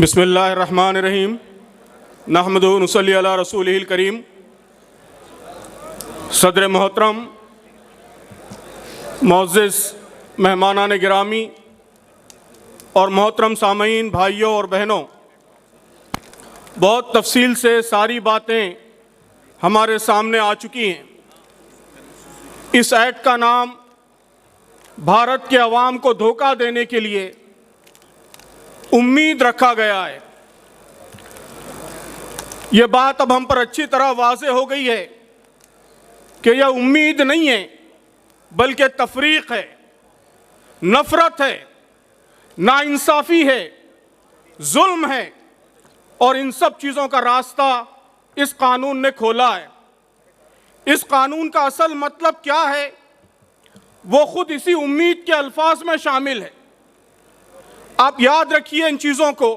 बिस्मिल्लाहिर्रहमानिर्रहीम नहमदुहु व नसल्ली अला रसूलिहिल करीम। सदर मोहतरम, मुअज़्ज़िज़ मेहमानान गिरामी और मोहतरम सामईन, भाइयों और बहनों, बहुत तफसील से सारी बातें हमारे सामने आ चुकी हैं। इस एक्ट का नाम भारत के अवाम को धोखा देने के लिए उम्मीद रखा गया है। ये बात अब हम पर अच्छी तरह वाज़े हो गई है कि यह उम्मीद नहीं है बल्कि तफरीक है, नफरत है, नाइंसाफ़ी है, जुल्म है और इन सब चीज़ों का रास्ता इस कानून ने खोला है। इस कानून का असल मतलब क्या है वो खुद इसी उम्मीद के अल्फाज में शामिल है। आप याद रखिए इन चीज़ों को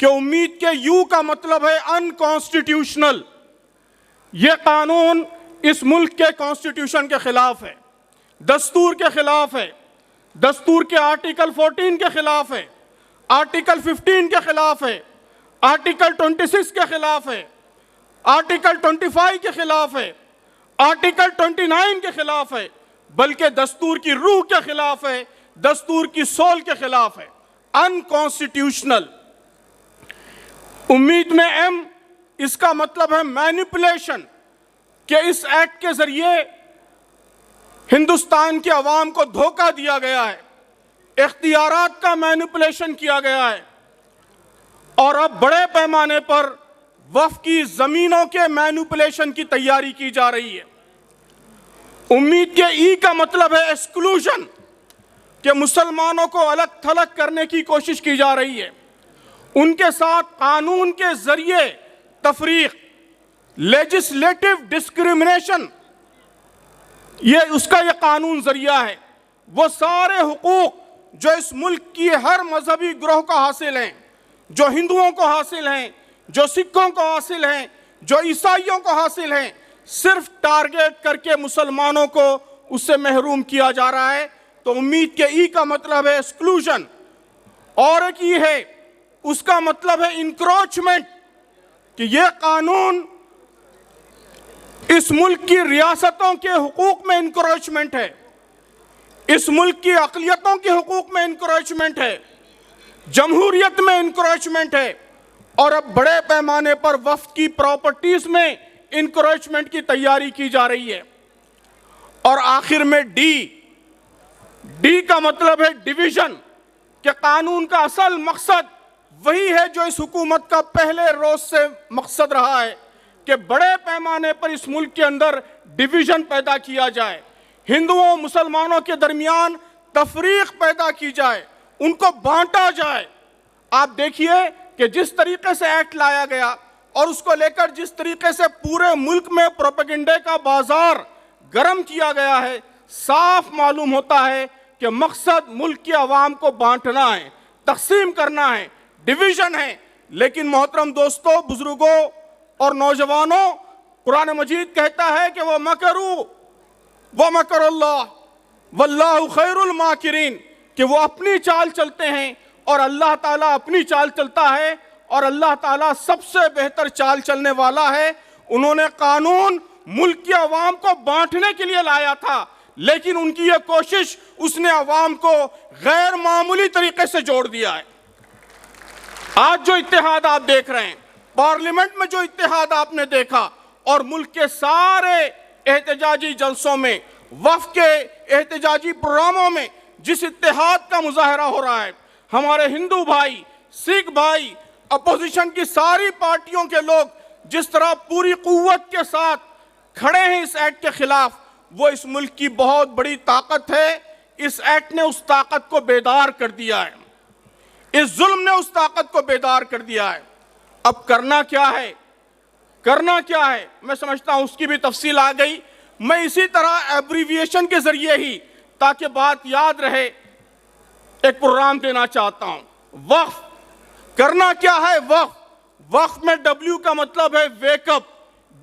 कि उम्मीद के यू का मतलब है अनकॉन्स्टिट्यूशनल। ये कानून इस मुल्क के कॉन्स्टिट्यूशन के खिलाफ है, दस्तूर के खिलाफ है, दस्तूर के आर्टिकल 14 के खिलाफ है, आर्टिकल 15 के खिलाफ है, आर्टिकल 26 के खिलाफ है, आर्टिकल 25 के खिलाफ है, आर्टिकल 29 के खिलाफ है, बल्कि दस्तूर की रूह के खिलाफ है, दस्तूर की सोल के खिलाफ है। अनकॉन्स्टिट्यूशनल। उम्मीद में एम, इसका मतलब है मैनिपुलेशन, कि इस एक्ट के जरिए हिंदुस्तान के अवाम को धोखा दिया गया है, इख्तियारात का मैनिपुलेशन किया गया है और अब बड़े पैमाने पर वक्फ की जमीनों के मैनिपुलेशन की तैयारी की जा रही है। उम्मीद के ई का मतलब है एक्सक्लूजन, कि मुसलमानों को अलग थलग करने की कोशिश की जा रही है। उनके साथ कानून के जरिए तफरीक, लेजिस्लेटिव डिस्क्रिमिनेशन, ये कानून जरिया है। वो सारे हुकूक जो इस मुल्क की हर मजहबी ग्रोह को हासिल हैं, जो हिंदुओं को हासिल हैं, जो सिखों को हासिल हैं, जो ईसाइयों को हासिल हैं, सिर्फ टारगेट करके मुसलमानों को उससे महरूम किया जा रहा है। तो उम्मीद के ई का मतलब है एक्सक्लूजन, और एक ई है उसका मतलब है इंक्रोचमेंट, कि यह कानून इस मुल्क की रियासतों के हुकूक में इंक्रोचमेंट है, इस मुल्क की अक़लियतों के हुकूक में इंक्रोचमेंट है, जमहूरियत में इंक्रोचमेंट है और अब बड़े पैमाने पर वफ़्द की प्रॉपर्टीज में इंक्रोचमेंट की तैयारी की जा रही है। और आखिर में डी का मतलब है डिवीजन, कि कानून का असल मकसद वही है जो इस हुकूमत का पहले रोज से मकसद रहा है, कि बड़े पैमाने पर इस मुल्क के अंदर डिवीजन पैदा किया जाए, हिंदुओं मुसलमानों के दरमियान तफरीक पैदा की जाए, उनको बांटा जाए। आप देखिए कि जिस तरीके से एक्ट लाया गया और उसको लेकर जिस तरीके से पूरे मुल्क में प्रोपेगेंडे का बाजार गर्म किया गया है, साफ मालूम होता है कि मकसद मुल्क की आवाम को बांटना है, तकसीम करना है, डिवीजन है। लेकिन मोहतरम दोस्तों, बुजुर्गों और नौजवानों, कुरान मजीद कहता है कि वह मकरू व मकरुल्लाह वल्लाहु खैरुल माकिरीन, कि वो अपनी चाल चलते हैं और अल्लाह ताला अपनी चाल चलता है और अल्लाह ताला सबसे बेहतर चाल चलने वाला है। उन्होंने कानून मुल्क की आवाम को बांटने के लिए लाया था, लेकिन उनकी यह कोशिश, उसने अवाम को गैर मामूली तरीके से जोड़ दिया है। आज जो इत्तेहाद आप देख रहे हैं, पार्लियामेंट में जो इत्तेहाद आपने देखा और मुल्क के सारे एहतजाजी जलसों में, वफ़ के एहतजाजी प्रोग्रामों में जिस इत्तेहाद का मुजाहरा हो रहा है, हमारे हिंदू भाई, सिख भाई, अपोजिशन की सारी पार्टियों के लोग जिस तरह पूरी कुव्वत के साथ खड़े हैं इस एक्ट के खिलाफ, वो इस मुल्क की बहुत बड़ी ताकत है। इस एक्ट ने उस ताकत को बेदार कर दिया है, इस जुल्म ने उस ताकत को बेदार कर दिया है। अब करना क्या है, करना क्या है, मैं समझता हूं उसकी भी तफसील आ गई। मैं इसी तरह एब्रीविएशन के जरिए ही, ताकि बात याद रहे, एक प्रोग्राम देना चाहता हूं। वक्फ करना क्या है, वक्फ में डब्ल्यू का मतलब है वेकअप,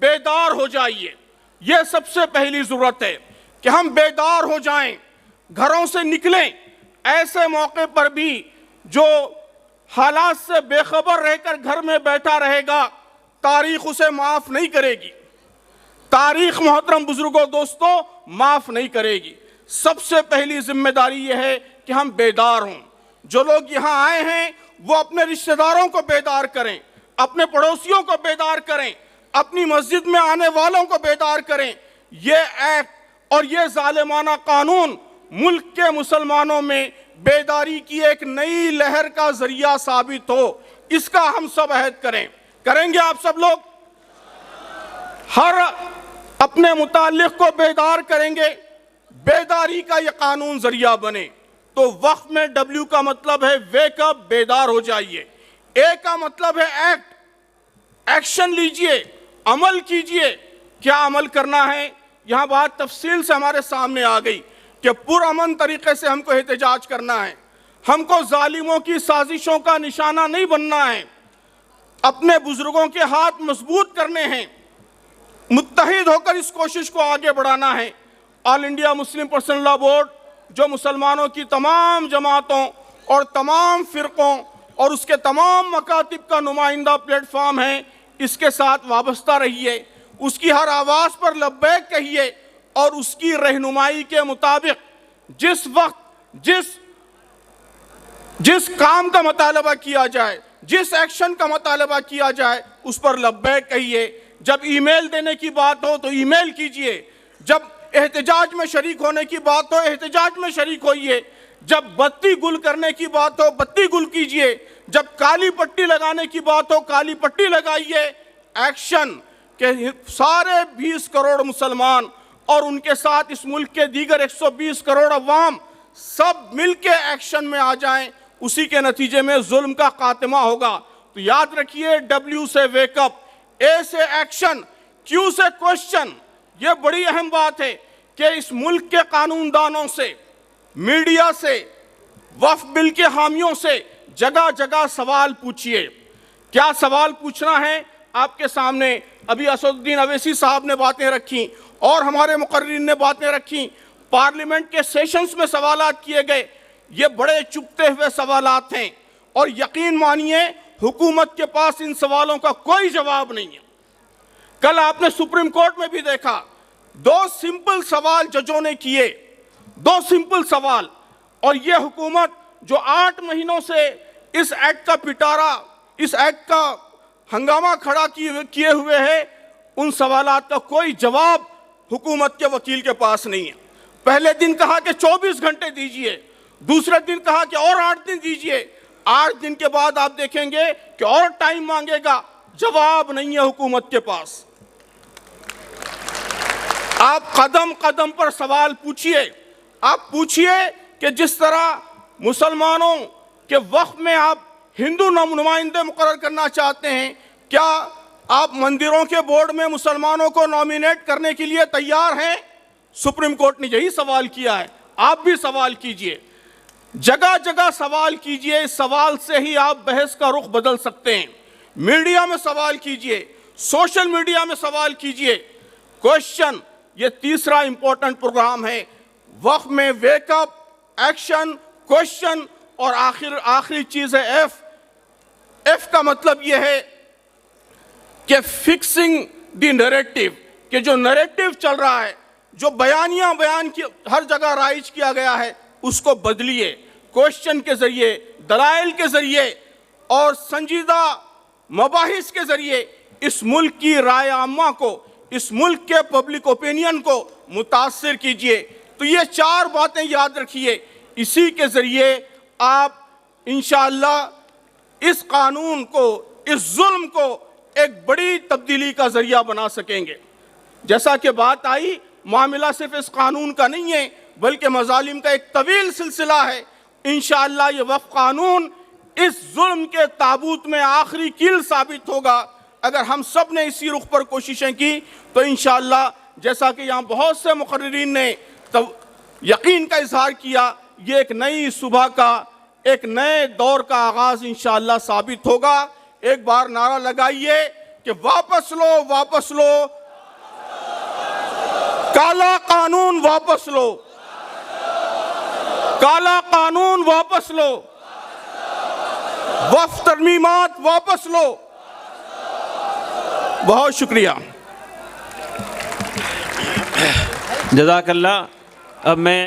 बेदार हो जाइए। यह सबसे पहली जरूरत है कि हम बेदार हो जाएं, घरों से निकलें। ऐसे मौके पर भी जो हालात से बेखबर रहकर घर में बैठा रहेगा, तारीख उसे माफ नहीं करेगी। तारीख मोहतरम बुजुर्गों दोस्तों माफ नहीं करेगी। सबसे पहली जिम्मेदारी यह है कि हम बेदार हों। जो लोग यहाँ आए हैं वो अपने रिश्तेदारों को बेदार करें, अपने पड़ोसियों को बेदार करें, अपनी मस्जिद में आने वालों को बेदार करें। ये एक्ट और ये जालिमाना कानून मुल्क के मुसलमानों में बेदारी की एक नई लहर का जरिया साबित हो, इसका हम सब अहद करें। करेंगे आप सब लोग? हर अपने मुताल्लिक को बेदार करेंगे, बेदारी का ये कानून जरिया बने। तो वक्त में W का मतलब है वेकअप, बेदार हो जाइए। A का मतलब है एक्ट, एक्शन लीजिए, अमल कीजिए। क्या अमल करना है? यहां बात तफसील से हमारे सामने आ गई कि पुरअमन तरीके से हमको एहतजाज करना है। हमको जालिमों की साजिशों का निशाना नहीं बनना है। अपने बुजुर्गों के हाथ मजबूत करने हैं, मुत्तहिद होकर इस कोशिश को आगे बढ़ाना है। All India Muslim personal law board जो मुसलमानों की तमाम जमातों और तमाम फ़िरक़ों और उसके तमाम मकातिब का नुमाइंदा प्लेटफॉर्म है, इसके साथ वाबस्ता रहिए, उसकी हर आवाज़ पर लब्बैक कहिए और उसकी रहनुमाई के मुताबिक जिस वक्त जिस काम का मुतालबा किया जाए, जिस एक्शन का मुतालबा किया जाए, उस पर लब्बैक कहिए। जब ईमेल देने की बात हो तो ईमेल कीजिए, जब एहतजाज में शरीक होने की बात हो एहतजाज में शरीक होइए, जब बत्ती गुल करने की बात हो बत्ती गुल कीजिए, जब काली पट्टी लगाने की बात हो काली पट्टी लगाइए। एक्शन के सारे 20 करोड़ मुसलमान और उनके साथ इस मुल्क के दीगर 120 करोड़ अवाम सब मिलके एक्शन में आ जाएं, उसी के नतीजे में जुल्म का खात्मा होगा। तो याद रखिए, W से वेकअप, A से एक्शन, Q से क्वेश्चन। ये बड़ी अहम बात है कि इस मुल्क के कानूनदानों से, मीडिया से, वक्फ बिल के हामियों से जगह जगह सवाल पूछिए। क्या सवाल पूछना है? आपके सामने अभी असदुद्दीन अवैसी साहब ने बातें रखी और हमारे मुकर्रिरीन ने बातें रखी। पार्लियामेंट के सेशंस में सवालात किए गए, ये बड़े चुभते हुए सवालात हैं और यकीन मानिए हुकूमत के पास इन सवालों का कोई जवाब नहीं है। कल आपने सुप्रीम कोर्ट में भी देखा, 2 सिंपल सवाल जजों ने किए, 2 सिंपल सवाल, और ये हुकूमत जो 8 महीनों से इस एक्ट का पिटारा, इस एक्ट का हंगामा खड़ा किए हुए है, उन सवालात का कोई जवाब हुकूमत के वकील के पास नहीं है। पहले दिन कहा कि 24 घंटे दीजिए, दूसरे दिन कहा कि और 8 दिन दीजिए, 8 दिन के बाद आप देखेंगे कि और टाइम मांगेगा, जवाब नहीं है हुकूमत के पास। आप कदम कदम पर सवाल पूछिए। आप पूछिए कि जिस तरह मुसलमानों के वक्त में आप हिंदू नुमाइंदे मुकर्रर करना चाहते हैं, क्या आप मंदिरों के बोर्ड में मुसलमानों को नॉमिनेट करने के लिए तैयार हैं? सुप्रीम कोर्ट ने यही सवाल किया है। आप भी सवाल कीजिए, जगह जगह सवाल कीजिए। इस सवाल से ही आप बहस का रुख बदल सकते हैं। मीडिया में सवाल कीजिए, सोशल मीडिया में सवाल कीजिए। क्वेश्चन, ये तीसरा इंपॉर्टेंट प्रोग्राम है। वक्त में वेकअप, एक्शन, क्वेश्चन और आखिरी चीज है एफ का मतलब यह है कि फिक्सिंग द नैरेटिव, कि जो नैरेटिव चल रहा है, जो बयान की हर जगह राइज किया गया है, उसको बदलिए। क्वेश्चन के जरिए, दलाइल के जरिए और संजीदा मबाहिस के जरिए इस मुल्क की राय आम्मा को, इस मुल्क के पब्लिक ओपिनियन को मुतासिर कीजिए। तो ये 4 बातें याद रखिए, इसी के जरिए आप इंशाअल्लाह इस कानून को, इस जुल्म को एक बड़ी तब्दीली का जरिया बना सकेंगे। जैसा कि बात आई, मामला सिर्फ इस कानून का नहीं है बल्कि मजालिम का एक तवील सिलसिला है। इंशाअल्लाह ये वक्फ कानून इस जुल्म के ताबूत में आखिरी कील साबित होगा। अगर हम सब ने इसी रुख पर कोशिशें की तो इंशाअल्लाह, जैसा कि यहाँ बहुत से मुकर्रिरीन ने तब यकीन का इजहार किया, ये एक नई सुबह का, एक नए दौर का आगाज इंशाअल्लाह साबित होगा। एक बार नारा लगाइए कि वापस लो, वापस लो, काला कानून वापस लो, काला कानून वापस लो। वक्फ तरमीमात वापस लो। बहुत शुक्रिया। जज़ाकल्लाह। अब मैं